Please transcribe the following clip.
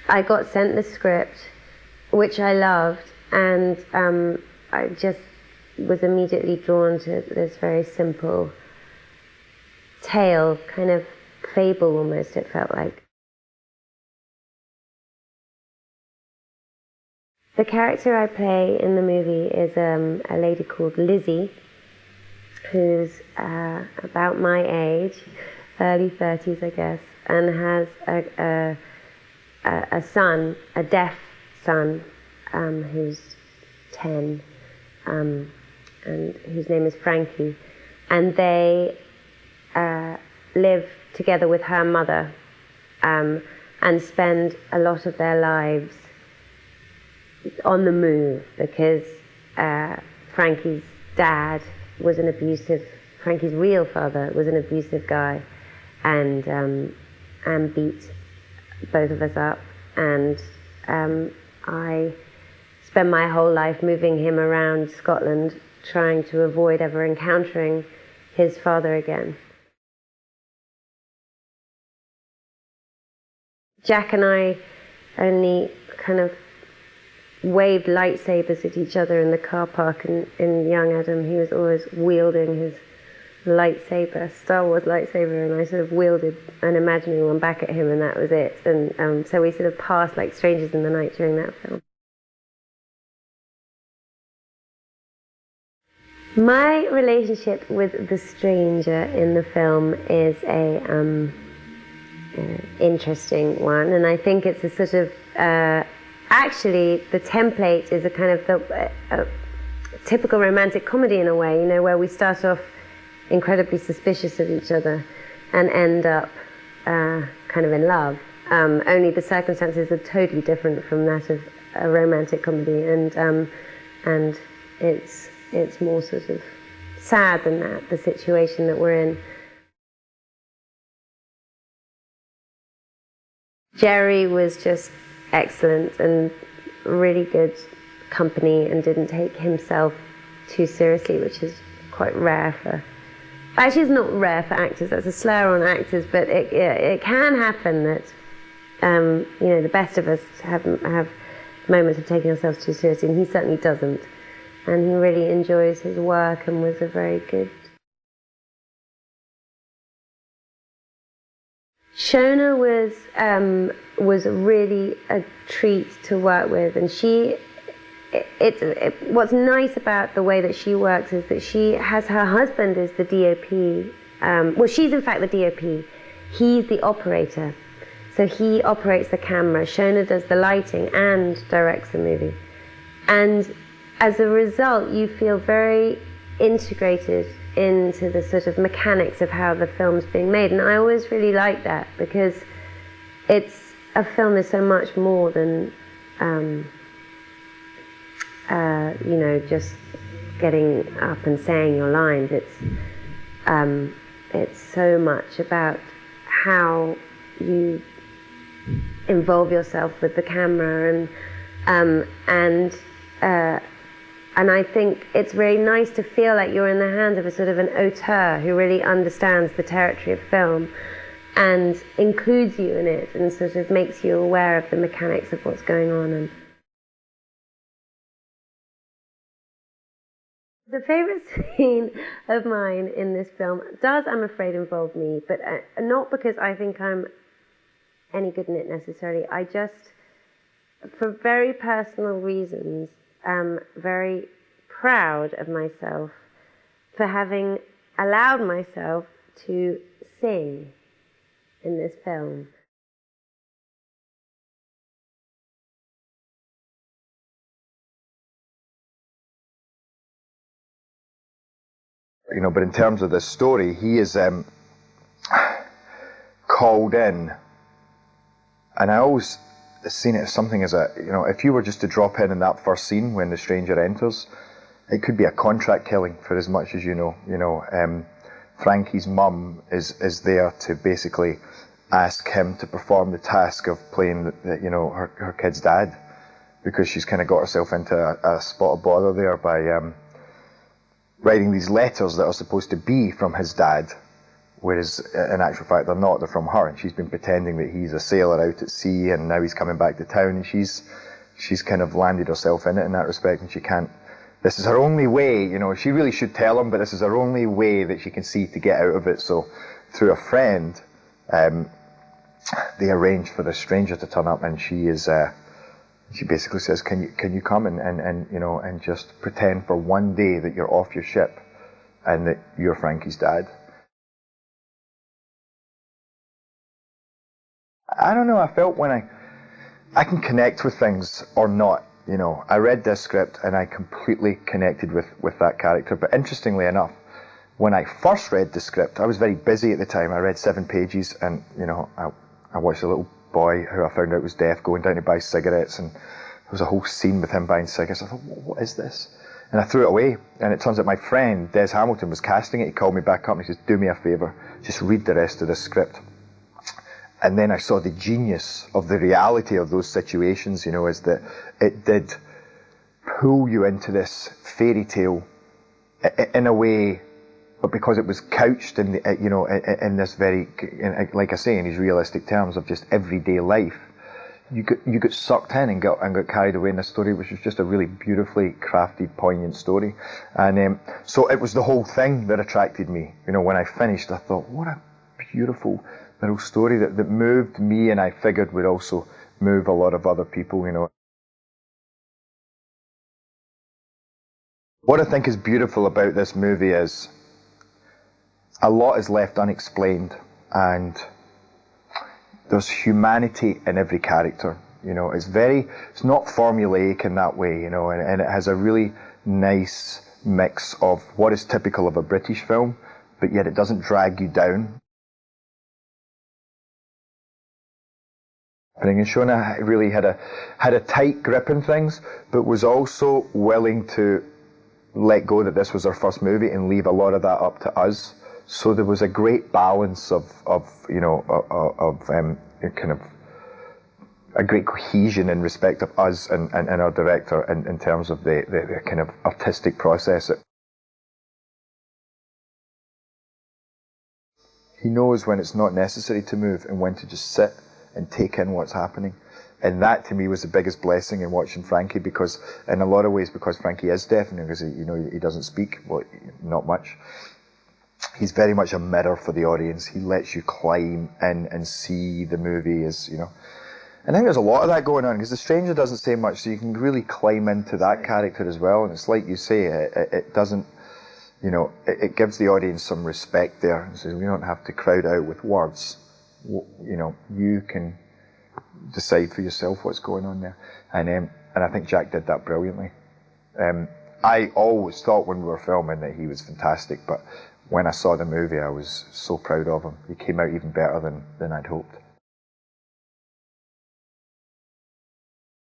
I got sent the script, which I loved, and I just was immediately drawn to this very simple tale, kind of fable almost, it felt like. The character I play in the movie is a lady called Lizzie, who's about my age, early 30s I guess, and has a son, a deaf son, who's 10, and whose name is Frankie, and they live together with her mother, and spend a lot of their lives on the move, because Frankie's dad was an abusive, Frankie's real father was an abusive guy, and beat both of us up, and I spent my whole life moving him around Scotland, trying to avoid ever encountering his father again. Jack and I only kind of waved lightsabers at each other in the car park in Young Adam. He was always wielding his lightsaber, Star Wars lightsaber, and I sort of wielded an imaginary one back at him, and that was it. And so we sort of passed like strangers in the night during that film. My relationship with the stranger in the film is a interesting one, and I think it's a sort of actually the template is a kind of a typical romantic comedy in a way, you know, where we start off incredibly suspicious of each other and end up kind of in love. Only the circumstances are totally different from that of a romantic comedy, and it's more sort of sad than that, the situation that we're in. Jerry was just excellent and really good company, and didn't take himself too seriously, which is quite rare for... Actually, it's not rare for actors, that's a slur on actors, but it can happen that, you know, the best of us have moments of taking ourselves too seriously, and he certainly doesn't. And he really enjoys his work and was a very good... Shona was really a treat to work with, and what's nice about the way that she works is that she has her husband is the DOP. Well, she's in fact the DOP. He's the operator, so he operates the camera. Shona does the lighting and directs the movie, and as a result, you feel very integrated into the sort of mechanics of how the film's being made. And I always really like that, because a film is so much more than, you know, just getting up and saying your lines. It's so much about how you involve yourself with the camera, and I think it's very nice to feel like you're in the hands of a sort of an auteur who really understands the territory of film and includes you in it and sort of makes you aware of the mechanics of what's going on. And the favourite scene of mine in this film does, I'm afraid, involve me, but not because I think I'm any good in it necessarily. I just, for very personal reasons, am very proud of myself for having allowed myself to sing in this film. You know, but in terms of this story, he is called in, and I always seen it as something as a, you know, if you were just to drop in that first scene when the stranger enters, it could be a contract killing for as much as you know. Frankie's mum is there to basically ask him to perform the task of playing, you know, her kid's dad, because she's kind of got herself into a spot of bother there by writing these letters that are supposed to be from his dad, Whereas in actual fact they're not, they're from her, and she's been pretending that he's a sailor out at sea and now he's coming back to town, and she's kind of landed herself in it in that respect, and she can't, this is her only way, you know, she really should tell him, but this is her only way that she can see to get out of it. So through a friend, they arrange for the stranger to turn up, and she basically says, can you come and you know, and just pretend for one day that you're off your ship and that you're Frankie's dad. I don't know, I felt when I can connect with things or not, you know. I read this script and I completely connected with that character. But interestingly enough, when I first read the script, I was very busy at the time. I read 7 pages and, you know, I watched a little boy who I found out was deaf going down to buy cigarettes, and there was a whole scene with him buying cigarettes. I thought, what is this? And I threw it away, and it turns out my friend, Des Hamilton, was casting it. He called me back up and he says, do me a favour, just read the rest of the script. And then I saw the genius of the reality of those situations, you know, is that it did pull you into this fairy tale in a way, but because it was couched in, you know, in this very, like I say, in these realistic terms of just everyday life, you got sucked in and got carried away in a story which was just a really beautifully crafted, poignant story. And so it was the whole thing that attracted me. You know, when I finished, I thought, what a beautiful little story that moved me, and I figured would also move a lot of other people, you know. What I think is beautiful about this movie is a lot is left unexplained, and there's humanity in every character, you know. It's not formulaic in that way, you know, and it has a really nice mix of what is typical of a British film, but yet it doesn't drag you down. And Shona really had a tight grip on things, but was also willing to let go that this was her first movie and leave a lot of that up to us. So there was a great balance of you know, kind of a great cohesion in respect of us and our director in terms of the kind of artistic process. He knows when it's not necessary to move and when to just sit and take in what's happening. And that to me was the biggest blessing in watching Frankie, because in a lot of ways, because Frankie is deaf and because he doesn't speak, well, not much, he's very much a mirror for the audience. He lets you climb in and see the movie as, you know. And I think there's a lot of that going on, because the stranger doesn't say much, so you can really climb into that character as well. And it's like you say, it doesn't, you know, it gives the audience some respect there. So we don't have to crowd out with words. You know, you can decide for yourself what's going on there. And I think Jack did that brilliantly. I always thought when we were filming that he was fantastic, but when I saw the movie, I was so proud of him. He came out even better than I'd hoped.